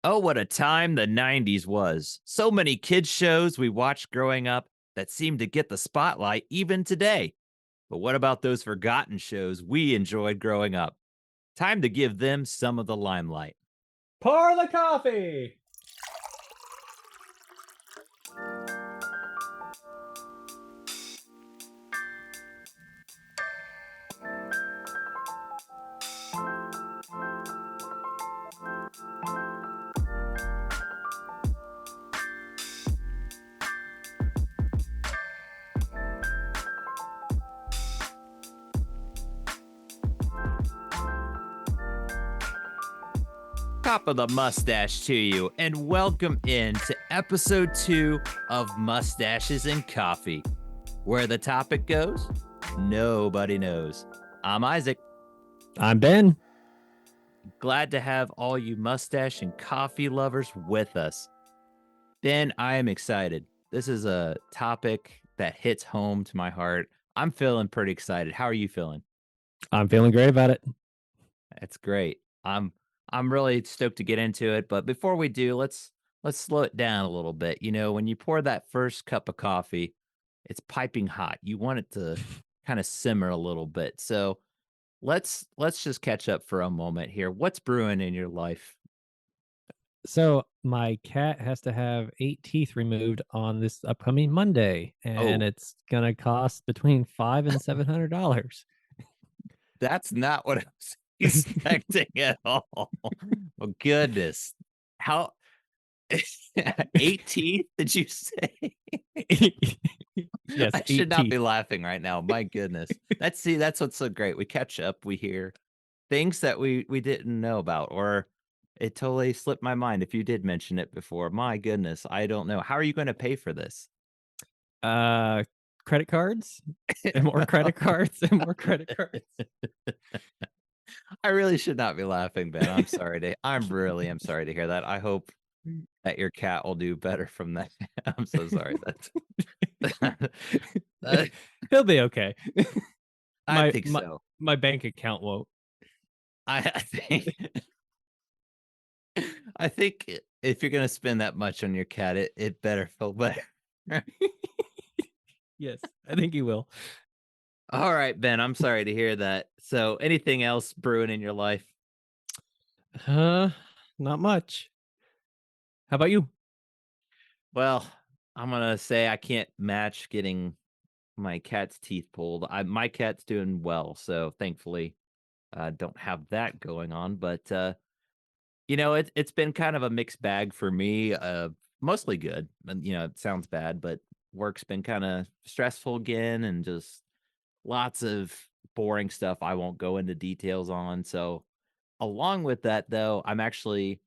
Oh, what a time the 90s was. So many kids' shows we watched growing up that seem to get the spotlight even today. But what about those forgotten shows we enjoyed growing up? Time to give them some of the limelight. Pour the coffee. Top of the mustache to you, and welcome in to episode 2 of Mustaches and Coffee. Where the topic goes, nobody knows. I'm Isaac. I'm Ben. Glad to have all you mustache and coffee lovers with us. Ben, I am excited. This is a topic that hits home to my heart. I'm feeling pretty excited. How are you feeling? I'm feeling great about it. That's great. I'm really stoked to get into it, but before we do, let's slow it down a little bit. You know, when you pour that first cup of coffee, it's piping hot. You want it to kind of simmer a little bit. So, let's just catch up for a moment here. What's brewing in your life? So, my cat has to have 8 teeth removed on this upcoming Monday, and Oh, it's gonna cost between 5 and $700. that's not what I was expecting at all. Oh goodness. How 8 teeth, did you say? Yes, I should 8 not be teeth. laughing right now, my goodness. That's what's so great. We catch up, we hear things that we didn't know about, or it totally slipped my mind if you did mention it before. My goodness, I don't know. How are you gonna pay for this? Uh, Credit cards, and more credit cards, and more credit cards. I really should not be laughing, Ben. I'm sorry to hear that. I hope that your cat will do better from that. I'm so sorry. Uh, He'll be okay. I My think my so. my bank account won't. I think I think if you're gonna spend that much on your cat, it better feel better. Yes, I think he will. All right, Ben, I'm sorry to hear that. So, anything else brewing in your life? Uh, Not much. How about you? Well, I'm gonna say I can't match getting my cat's teeth pulled. My cat's doing well, so thankfully, don't have that going on. But it's been kind of a mixed bag for me. Mostly good, and it sounds bad, but work's been kind of stressful again, and just lots of boring stuff I won't go into details on. So, along with that, though, I'm actually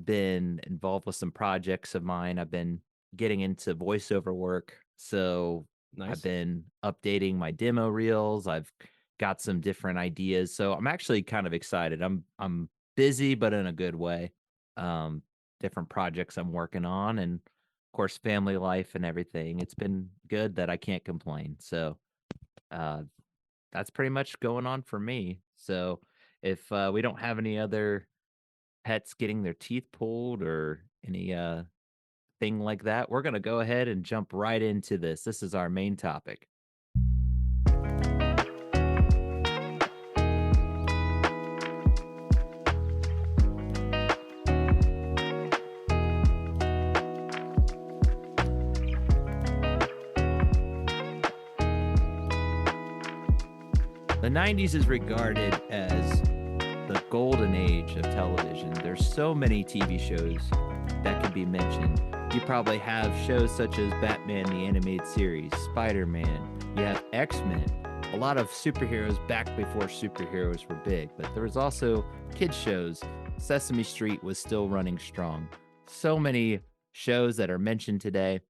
been involved with some projects of mine. I've been getting into voiceover work. So I've Nice. been updating my demo reels. I've got some different ideas. So I'm actually kind of excited. I'm busy, but in a good way. Um, Different projects I'm working on, and of course family life and everything. It's been good that I can't complain. So uh that's pretty much going on for me. So if we don't have any other pets getting their teeth pulled or any thing like that, we're going to go ahead and jump right into this. This is our main topic. The 90s is regarded as the golden age of television. There's so many TV shows that could be mentioned. You probably have shows such as Batman the Animated Series, Spider-Man, you have X-Men, a lot of superheroes back before superheroes were big, but there was also kids shows. Sesame Street was still running strong. So many shows that are mentioned today.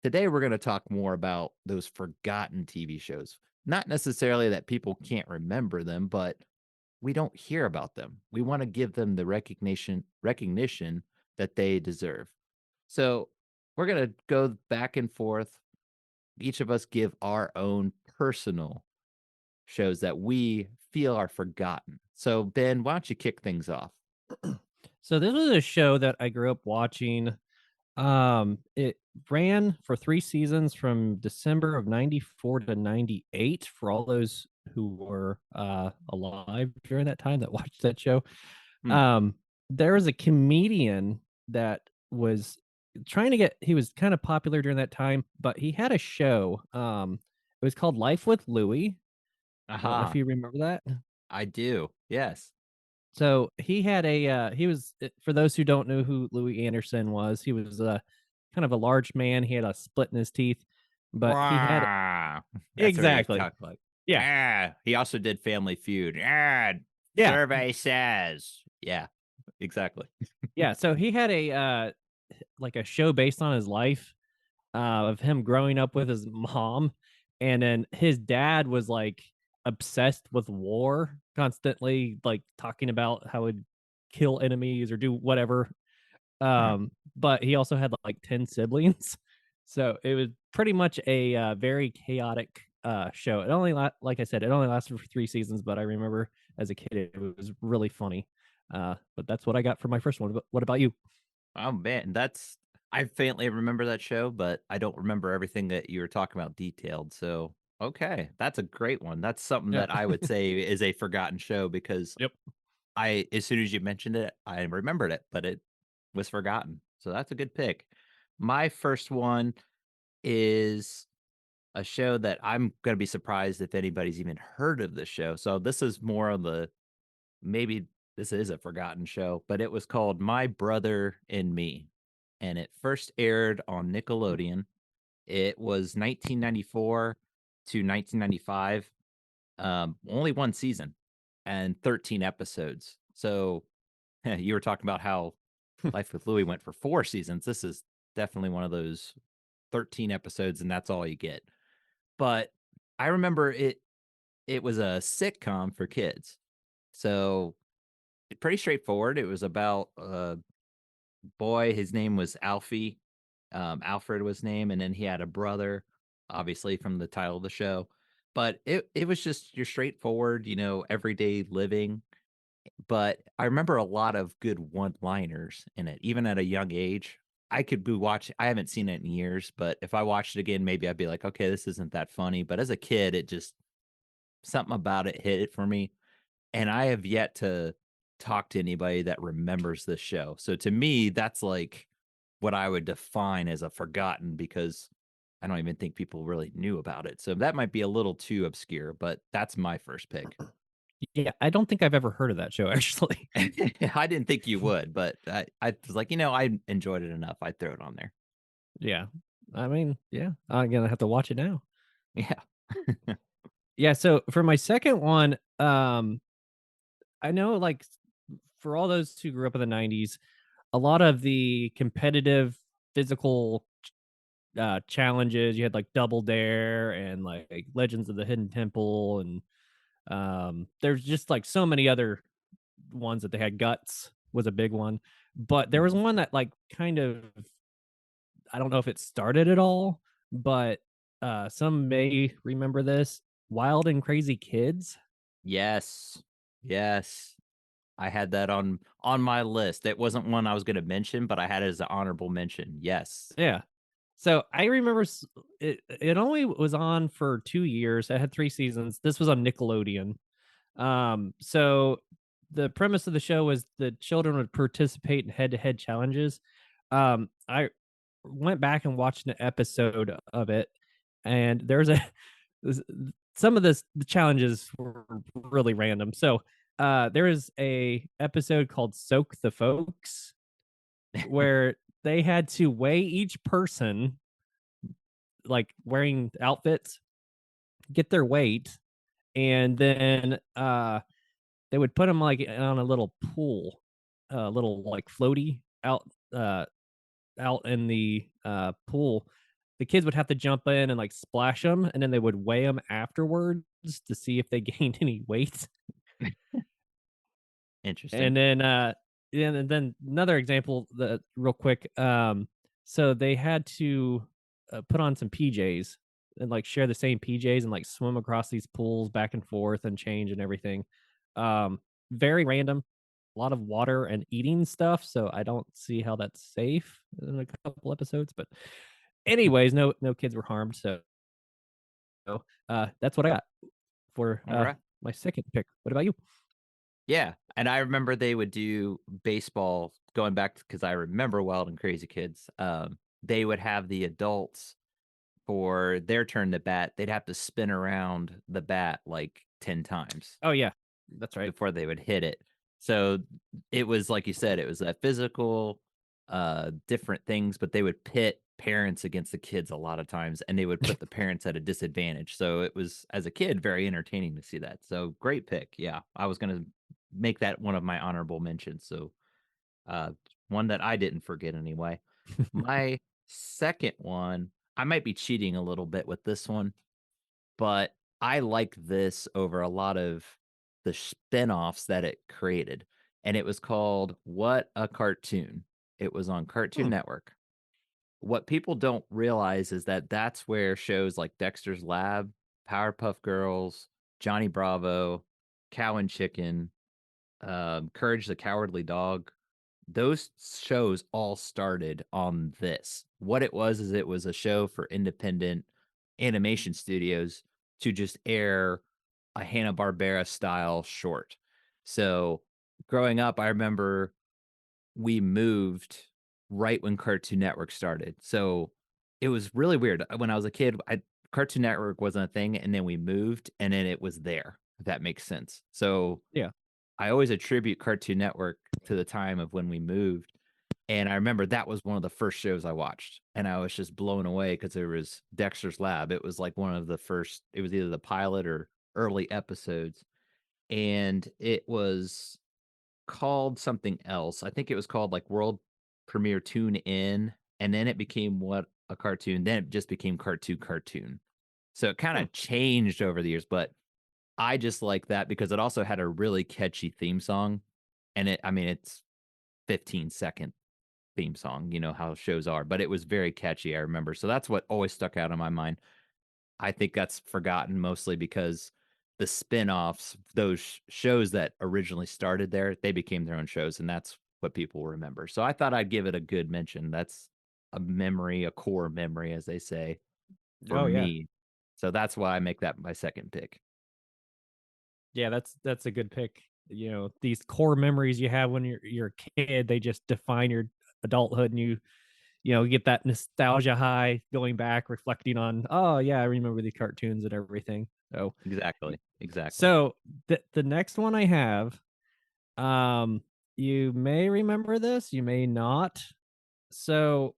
Today we're going to talk more about those forgotten TV shows. Not necessarily that people can't remember them, but we don't hear about them. We want to give them the recognition that they deserve. So we're gonna go back and forth. Each of us give our own personal shows that we feel are forgotten. So Ben, why don't you kick things off? So this was a show that I grew up watching. It ran for 3 seasons from December of '94 to '98 for all those who were, alive during that time that watched that show. Hmm. Um, there was a comedian that was trying to get he was kinda popular during that time, but he had a show, it was called Life with Louie. I don't know if Aha. you remember that? I do. Yes. So he had he was for those who don't know who Louis Anderson was, he was a kind of a large man. He had a split in his teeth, but he had Wah. That's what he exactly. talked like. Yeah. Ah, he also did Family Feud. Ah, Yeah. survey says. Yeah, exactly. Yeah. So he had like a show based on his life of him growing up with his mom, and then his dad was like obsessed with war, constantly like talking about how he'd kill enemies or do whatever. Uh-huh. But he also had, like, 10 siblings, so it was pretty much a, very chaotic, show. It only like I said, it only lasted for 3 seasons, but I remember as a kid, it was really funny. But that's what I got for my first one. But what about you? Oh man, that's I faintly remember that show, but I don't remember everything that you were talking about detailed. So, okay, that's a great one. That's something Yeah. that I would say is a forgotten show because Yep. I as soon as you mentioned it, I remembered it, but it was forgotten. So that's a good pick. My first one is a show that I'm gonna be surprised if anybody's even heard of this show. So this is more of the maybe this is a forgotten show, but it was called My Brother and Me, and it first aired on Nickelodeon. It was 1994 to 1995, only 1 season and 13 episodes. So, you were talking about how Life with Louie went for 4 seasons. This is definitely one of those 13 episodes, and that's all you get. But I remember it was a sitcom for kids. So, pretty straightforward. It was about a boy, his name was Alfie. Alfred was his name, and then he had a brother, obviously from the title of the show. But it was just your straightforward, everyday living. But I remember a lot of good one-liners in it, even at a young age. I could be watching I haven't seen it in years, but if I watched it again, maybe I'd be like, "Okay, this isn't that funny." But as a kid, it just something about it hit it for me, and I have yet to talk to anybody that remembers this show. So to me, that's like what I would define as a forgotten because I don't even think people really knew about it. So that might be a little too obscure, but that's my first pick. Yeah, I don't think I've ever heard of that show, actually. I didn't think you would, but I was like, I enjoyed it enough. I'd throw it on there. Yeah. I mean, yeah, I'm gonna have to watch it now. Yeah. Yeah, so for my second one, I know, like, for all those who grew up in the '90s, a lot of the competitive physical challenges. You had like Double Dare and like Legends of the Hidden Temple, and there's just like so many other ones that they had. Guts was a big one, but there was Mhm. one that like kind of I don't know if it started at all, but some may remember this. Wild and Crazy Kids. Yes. Yes. I had that on my list. It wasn't one I was gonna mention, but I had it as an honorable mention. Yes. Yeah. So I remember it only was on for 2 years. It had 3 seasons. This was on Nickelodeon. So the premise of the show was the children would participate in head-to-head challenges. I went back and watched an episode of it, and there's a s- some of the challenges were really random. So there is a episode called Soak the Folks where they had to weigh each person like wearing outfits, get their weight, and then they would put them like on a little pool, a little like floaty uh out in the pool. The kids would have to jump in and like splash them, and then they would weigh them afterwards to see if they gained any weight. Interesting. And then yeah, and then another example that real quick. So they had to put on some PJs and like share the same PJs and like swim across these pools back and forth and change and everything. Very random, lot of water and eating stuff, so I don't see how that's safe in a couple episodes. But anyways, no kids were harmed, so that's what I got for All right. my second pick. What about you? Yeah, and I remember they would do baseball going back because I remember Wild and Crazy Kids. They would have the adults for their turn to bat. They'd have to spin around the bat like 10 times Oh yeah, that's right. before they would hit it. So it was like you said, it was that physical, different things, but they would pit parents against the kids a lot of times, and they would put the parents at a disadvantage. So it was, as a kid, very entertaining to see that. So great pick. Yeah, I was gonna make that one of my honorable mentions. So uh, one that I didn't forget anyway. My second one, I might be cheating a little bit with this one, but I like this over a lot of the spin-offs that it created, and it was called What a Cartoon. It was on Cartoon Hmm. Network. What people don't realize is that that's where shows like Dexter's Lab, Powerpuff Girls, Johnny Bravo, Cow and Chicken, Courage the Cowardly Dog, those shows all started on this. What it was is it was a show for independent animation studios to just air a Hanna-Barbera style short. So, growing up, I remember we moved right when Cartoon Network started. So, it was really weird. When I was a kid, Cartoon Network wasn't a thing, and then we moved, and then it was there, if that makes sense. So, Yeah. I always attribute Cartoon Network to the time of when we moved, and I remember that was one of the first shows I watched, and I was just blown away because there was Dexter's Lab. It was like one of the first, it was either the pilot or early episodes, and it was called something else. I think it was called, like, World Premiere Tune In, and then it became What a Cartoon, then it just became Cartoon. So it Hmm. kinda changed over the years, but I just like that because it also had a really catchy theme song, and I mean, it's 15-second theme song, you know how shows are, but it was very catchy, I remember. So that's what always stuck out in my mind. I think that's forgotten mostly because the spin-offs, those shows that originally started there, they became their own shows, and that's what people remember. So I thought I'd give it a good mention. That's a memory, a core memory, as they say, for Oh yeah. me. So that's why I make that my second pick. Yeah, that's a good pick. These core memories you have when you're a kid, they just define your adulthood, and you get that nostalgia high going back, reflecting on, oh yeah, I remember the cartoons and everything. So y- Exactly, exactly. so the next one I have, um, you may remember this, you may not. So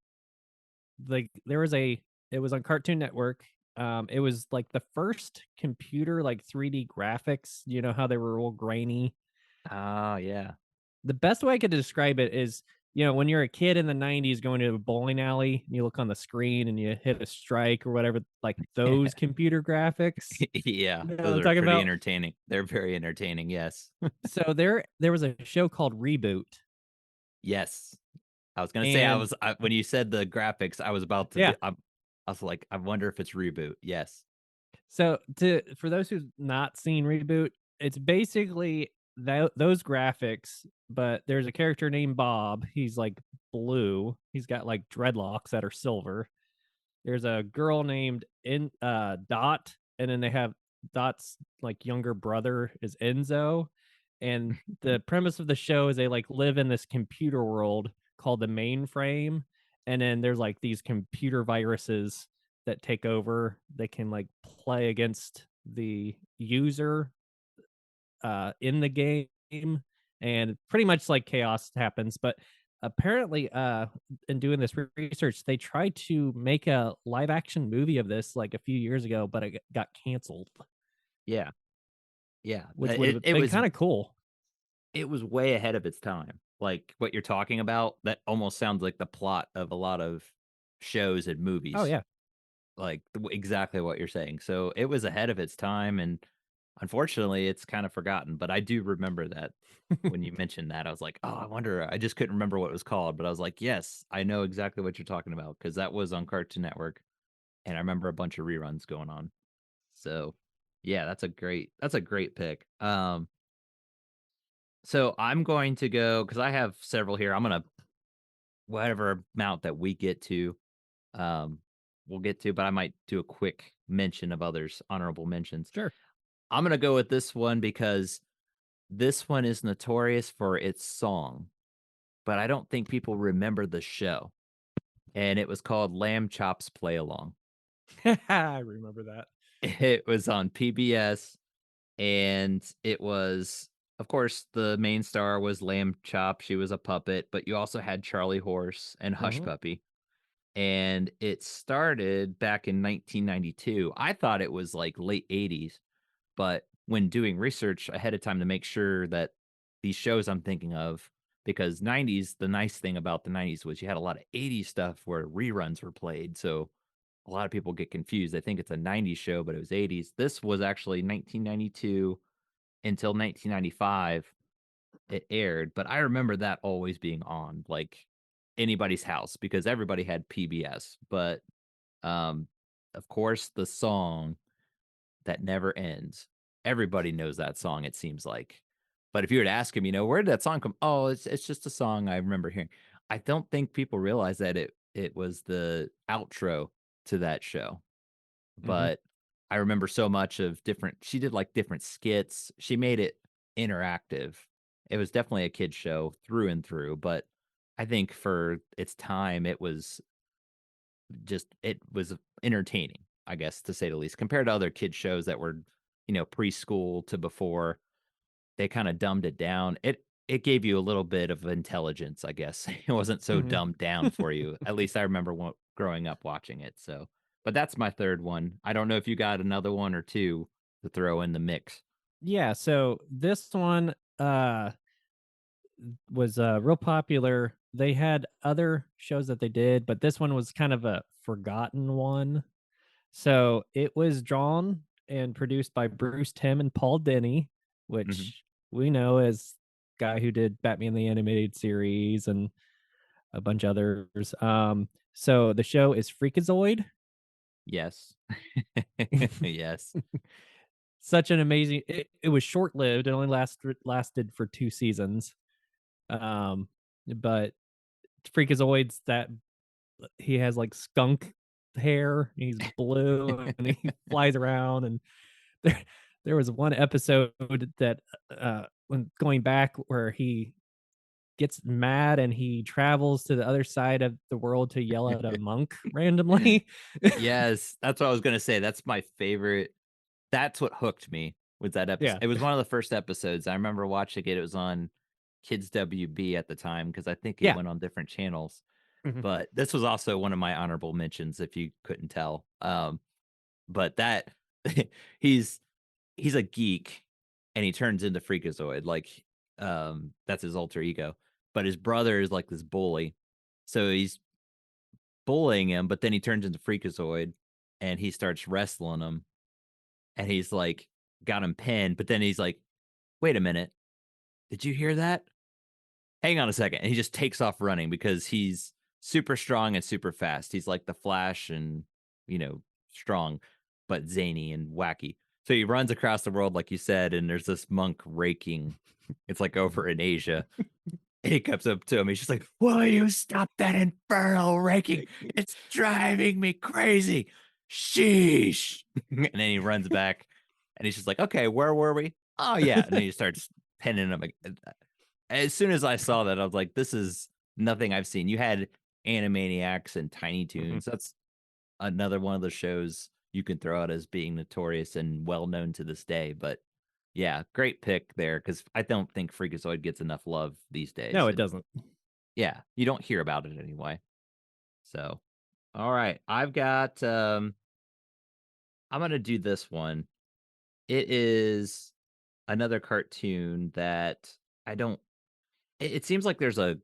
like there was a it was on Cartoon Network. It was like the first computer like 3D graphics. You know how they were all grainy. Oh, yeah. The best way I could describe it is, when you're a kid in the 90s going to a bowling alley and you look on the screen and you hit a strike or whatever, like those computer graphics. Yeah, You know what those I'm are talking pretty about? entertaining. They're very entertaining, yes. So there was a show called Reboot. Yes. I was gonna say And when you said the graphics, I was about to yeah, be I was like, I wonder if it's Reboot. Yes. so to for those who've not seen Reboot, it's basically those graphics, but there's a character named Bob. He's like blue. He's got like dreadlocks that are silver. There's a girl named Dot, and then they have Dot's like younger brother is Enzo. And the premise of the show is they like live in this computer world called the mainframe, and then there's like these computer viruses that take over. They can like play against the user in the game, and pretty much like chaos happens. But apparently, in doing this research, they tried to make a live action movie of this like a few years ago, but it got canceled, Yeah. Yeah. which would have been kind of cool. It was way ahead of its time. Like, what you're talking about, that almost sounds like the plot of a lot of shows and Oh movies. yeah. Like, exactly what you're saying. So, it was ahead of its time, and unfortunately, it's kinda forgotten, but I do remember that when you mentioned that, I was like, "Oh, I wonder." I just couldn't remember what it was called, but I was like, "Yes, I know exactly what you're talking about because that was on Cartoon Network, and I remember a bunch of reruns going on." So, yeah, that's a great pick. So I'm going to go because I have several here. I'm gonna whatever amount that we get to, um, we'll get to, but I might do a quick mention of others, honorable mentions. Sure. I'm gonna go with this one because this one is notorious for its song, but I don't think people remember the show. And it was called Lamb Chops Play Along. I remember that. It was on PBS, and it was, of course, the main star was Lamb Chop. She was a puppet, but you also had Charlie Horse and Hush Mhm. Puppy. And it started back in 1992. I thought it was like late 80s, but when doing research ahead of time to make sure that these shows I'm thinking of, because 90s, the nice thing about the 90s was you had a lot of 80s stuff where reruns were played. So a lot of people get confused. They think it's a 90s show, but it was 80s. This was actually 1992 until 1995 it aired, but I remember that always being on like anybody's house because everybody had PBS. But um of course the song that never ends. Everybody knows that song, it seems like. But if you were to ask him, where did that song come? Oh, it's just a song I remember hearing. I don't think people realize that it was the outro to that show. Mhm. But I remember so much of different she did like different skits. She made it interactive. It was definitely a kid show through and through, but I think for its time it was entertaining, I guess, to say the least, compared to other kid shows that were, preschool to before. They kinda dumbed it down. It gave you a little bit of intelligence, I guess. It wasn't so Mhm. dumbed down for you. At least I remember growing up watching it, so but that's my 3rd one. I don't know if you got another one or 2 to throw in the mix. Yeah, so this one was real popular. They had other shows that they did, but this one was kind of a forgotten one. So it was drawn and produced by Bruce Timm and Paul Denny, Mhm. which we know as guy who did Batman the Animated Series and a bunch of others. So the show is Freakazoid. Yes. Yes. Such an amazing it was short-lived. It only lasted for 2 seasons. But Freakazoid's that he has, like, skunk hair, he's blue, and he flies around, and there there was one episode that, when going back where he gets mad and he travels to the other side of the world to yell at a monk randomly. Yes, that's what I was gonna say. That's my favorite. That's what hooked me, was that episode. Yeah. It was one of the first episodes. I remember watching it. It was on Kids WB at the time because I think it Yeah. went on different channels. Mhm, But this was also one of my honorable mentions if you couldn't tell. But that he's he's a geek and he turns into Freakazoid, like, that's his alter ego. But his brother is like this bully. So he's bullying him, but then he turns into Freakazoid and he starts wrestling him and he's like got him pinned, but then he's like, "Wait a minute, did you hear that? Hang on a second." And he just takes off running because he's super strong and super fast. He's like the Flash and, you know, strong, but zany and wacky. So he runs across the world, like you said, and there's this monk raking. It's like over in Asia. He comes up to him. He's just like, "Will you stop that infernal raking? It's driving me crazy. Sheesh." And then he runs back and he's just like, "Okay, where were we? Oh, yeah." And then he starts pinning him. As soon as I saw that, I was like, "This is nothing I've seen." You had Animaniacs and Tiny mhm. Toons. That's another one of the shows you can throw out as being notorious and well known to this day. But yeah, great pick there because I don't think Freakazoid gets enough love these No, days. it doesn't. Yeah, you don't hear about it anyway. So, all right, I'm gonna do this one. It is another cartoon that I don't. It seems like there's a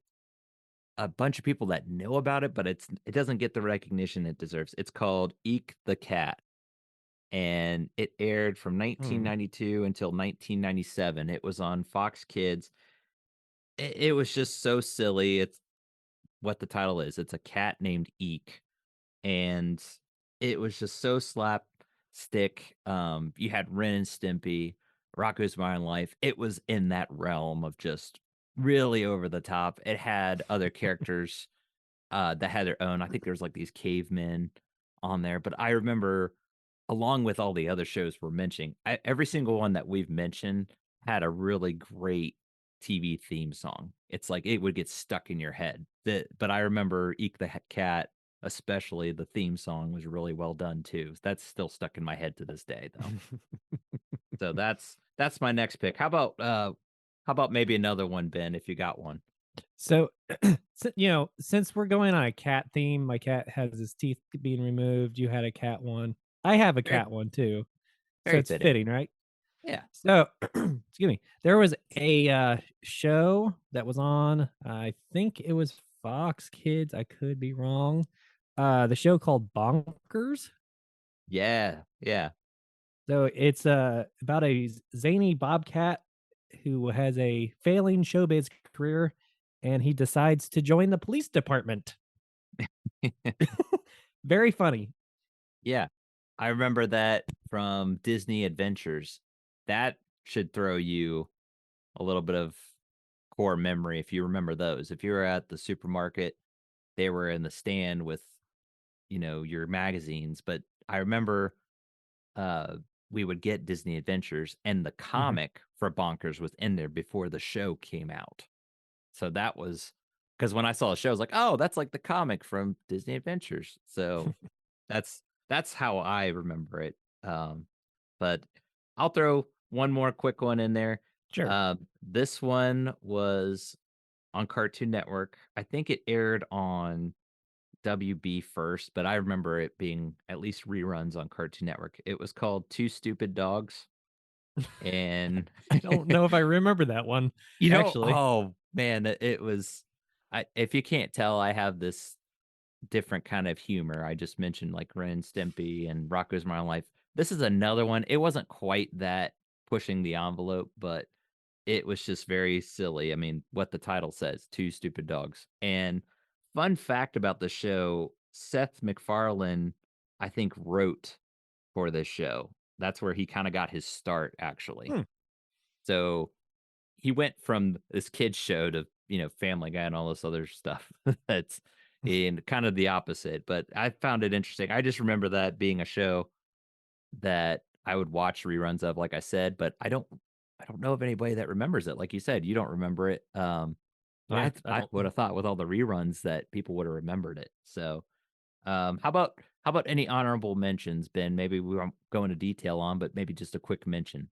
bunch of people that know about it, but it doesn't get the recognition it deserves. It's called Eek the Cat, and it aired from Mm. 1992 until 1997. It was on Fox Kids. It was just so silly. It's what the title is. It's a cat named Eek, and it was just so slapstick. You had Ren and Stimpy. Rocko's Modern Life, it was in that realm of just really over the top. It had other characters that had their own. I think there's like these cavemen on there, but I remember along with all the other shows we're mentioning, every single one that we've mentioned had a really great TV theme song. It's like it would get stuck in your head. But I remember Eek the Cat, especially the theme song was really well done too. That's still stuck in my head to this day, though. So that's my next pick. How about maybe another one, Ben, if you got one? So, since we're going on a cat theme, my cat has his teeth being removed. You had a cat one. I have a Very cat one too. So very it's fitting. fitting, right? Yeah. So, excuse me. There was a show that was on, I think it was Fox Kids. I could be wrong. The show called Bonkers. Yeah. Yeah. So it's about a zany bobcat who has a failing showbiz career, and he decides to join the police department. Very funny. Yeah. I remember that from Disney Adventures. That should throw you a little bit of core memory if you remember those. If you were at the supermarket, they were in the stand with, your magazines, but I remember uh we would get Disney Adventures and the Mhm. comic for Bonkers was in there before the show came out. So that was because when I saw the show, I was like, "Oh, that's like the comic from Disney Adventures." So that's how I remember it. Um, but I'll throw one more quick one in there. Sure. This one was on Cartoon Network. I think it aired on WB first, but I remember it being at least reruns on Cartoon Network. It was called Two Stupid Dogs, and I don't know if I remember that one, actually. oh man, it was. If you can't tell, I have this different kind of humor. I just mentioned like Ren and Stimpy and Rocko's Modern Life. This is another one. It wasn't quite that pushing the envelope, but it was just very silly. I mean, what the title says, Two Stupid Dogs. And fun fact about the show, Seth MacFarlane, I think, wrote for this show. That's where he kind of got his start, actually. Hmm. So he went from this kids show to, Family Guy and all this other stuff that's in kind of the opposite. But I found it interesting. I just remember that being a show that I would watch reruns of, like I said, but I don't know of anybody that remembers it. Like you said, you don't remember it. But Yeah, I I I don't. would have thought with all the reruns that people would have remembered it. So, how about any honorable mentions, Ben? Maybe we won't go into detail on, but maybe just a quick mention.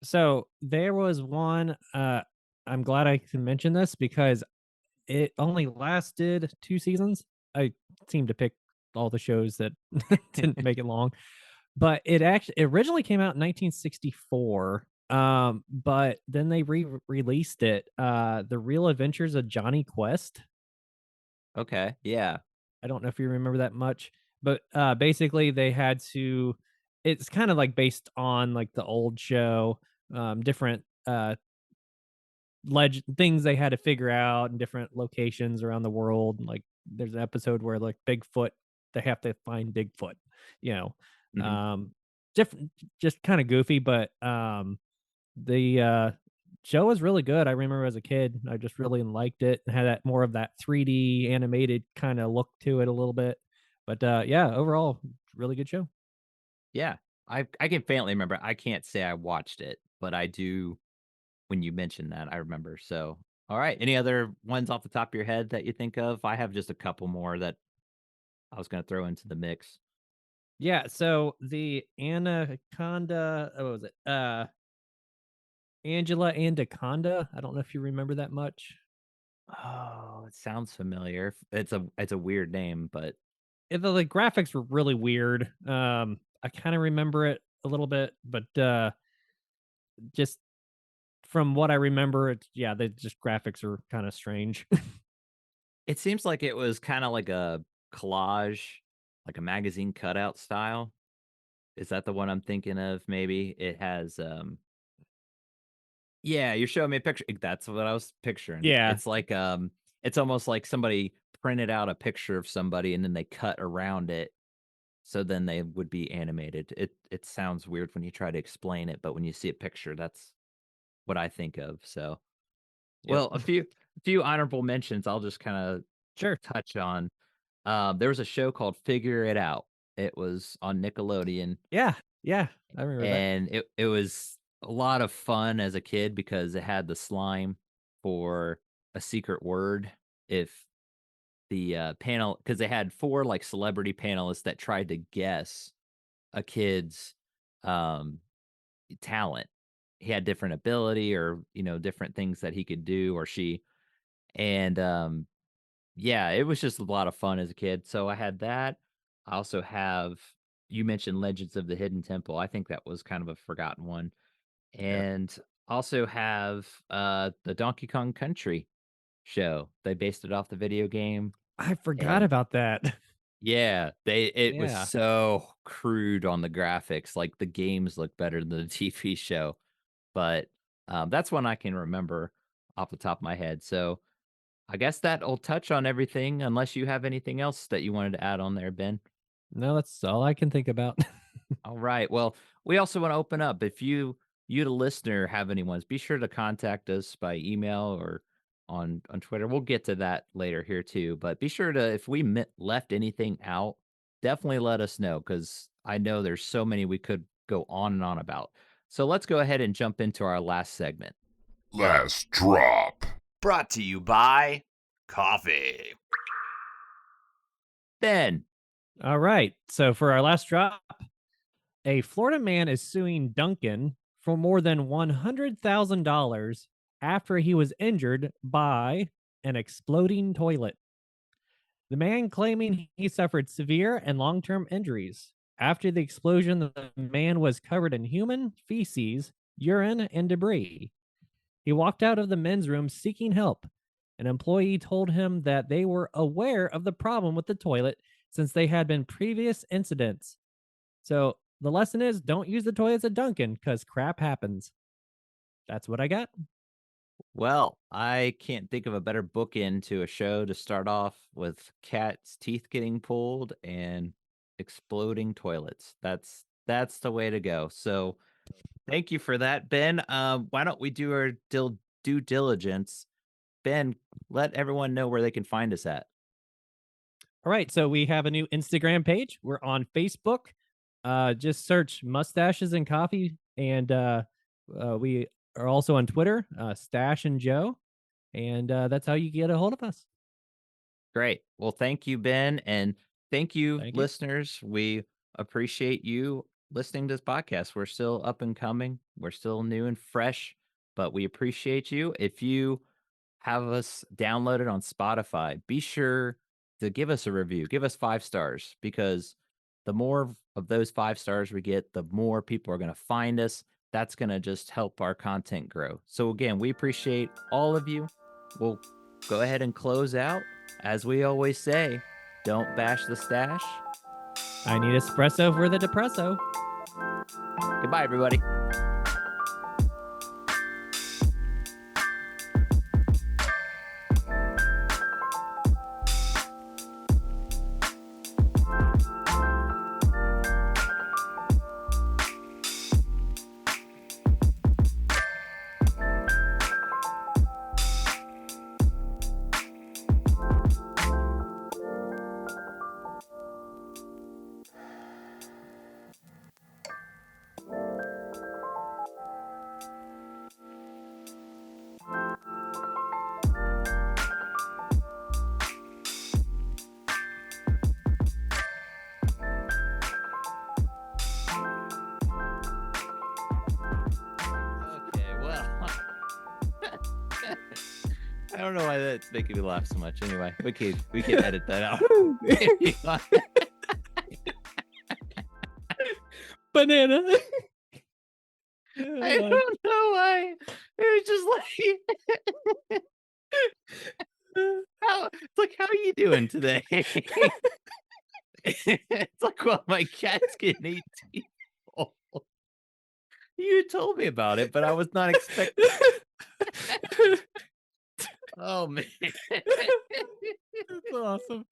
So there was one, I'm glad I can mention this because it only lasted 2 seasons. I seem to pick all the shows that didn't make it long, but it originally came out in 1964, but then they released it, The Real Adventures of Johnny Quest. Okay, yeah. I don't know if you remember that much, but, basically they had to it's kinda, like, based on, like, the old show, different, things they had to figure out in different locations around the world. Like there's an episode where like Bigfoot, they have to find Bigfoot, you know. Mhm. Um different, just kind of goofy, but the show was really good. I remember as a kid, I just really liked it and had that more of that 3D animated kind of look to it a little bit. But yeah, overall, really good show. Yeah. I can faintly remember. I can't say I watched it, but I do when you mentioned that, I remember. So, all right. Any other ones off the top of your head that you think of? I have just a couple more that I was gonna throw into the mix. Yeah, so the Anaconda, what was it? Angela Anaconda. I don't know if you remember that much. Oh, it sounds familiar. It's a weird name, but The graphics were really weird. I kind of remember it a little bit, but just from what I remember, it's yeah, the just graphics are kind of strange. it seems like it was kinda like a collage, like a magazine cutout style. Is that the one I'm thinking of maybe? It has, yeah, you're showing me a picture. That's what I was picturing. Yeah, It's like, it's almost like somebody printed out a picture of somebody and then they cut around it So then they would be animated. It sounds weird when you try to explain it, but when you see a picture, that's what I think of. So, Yep. well, a few honorable mentions I'll just kind of Sure. touch on. There was a show called Figure It Out. It was on Nickelodeon, Yeah. Yeah. I remember that. and it was a lot of fun as a kid because it had the slime for a secret word. If the panel, because they had four like celebrity panelists that tried to guess a kid's um talent. He had different ability or, different things that he could do or she. And yeah, it was just a lot of fun as a kid. So I had that. I also have, you mentioned Legends of the Hidden Temple. I think that was kind of a forgotten one. Yeah. And also have the Donkey Kong Country show. They based it off the video game. I forgot And about that. yeah, it was Yeah. so crude on the graphics. Like the games look better than the TV show. But that's one I can remember off the top of my head. So I guess that'll touch on everything, unless you have anything else that you wanted to add on there, Ben. No, that's all I can think about. All right. Well, we also want to open up. If you the listener have any ones, be sure to contact us by email or on Twitter. We'll get to that later here too. But be sure to, if we left anything out, definitely let us know, because I know there's so many we could go on and on about. So let's go ahead and jump into our last segment. Last drop. Brought to you by coffee. Ben. All right. So for our last drop, a Florida man is suing Duncan for more than $100,000 after he was injured by an exploding toilet. The man claiming he suffered severe and long term injuries. After the explosion, the man was covered in human feces, urine, and debris. He walked out of the men's room seeking help. An employee told him that they were aware of the problem with the toilet since they had been previous incidents. So the lesson is, don't use the toilets at Dunkin' because crap happens. That's what I got. Well, I can't think of a better bookend to a show to start off with cats' teeth getting pulled and exploding toilets. That's the way to go. So thank you for that, Ben. Why don't we do our due diligence? Ben, let everyone know where they can find us at. All right. So we have a new Instagram page. We're on Facebook. Just search Mustaches and Coffee. And we are also on Twitter, Stash and Joe. And that's how you get a hold of us. Great. Well, thank you, Ben, and thank you, Thank you. listeners. We appreciate you listening to this podcast. We're still up and coming. We're still new and fresh, but we appreciate you. If you have us downloaded on Spotify, be sure to give us a review. Give us 5 stars, because the more of those 5 stars we get, the more people are going to find us. That's going to just help our content grow. So again, we appreciate all of you. We'll go ahead and close out. As we always say, don't bash the stash. I need espresso for the depresso. Goodbye, everybody. I don't know why that's making me laugh so much. Anyway, we can edit that out. Banana. I don't know why. It was just like, it's like, how are you doing today? It's like, well, my cat's getting 18. You told me about it, but I was not expecting. Oh man. That's awesome.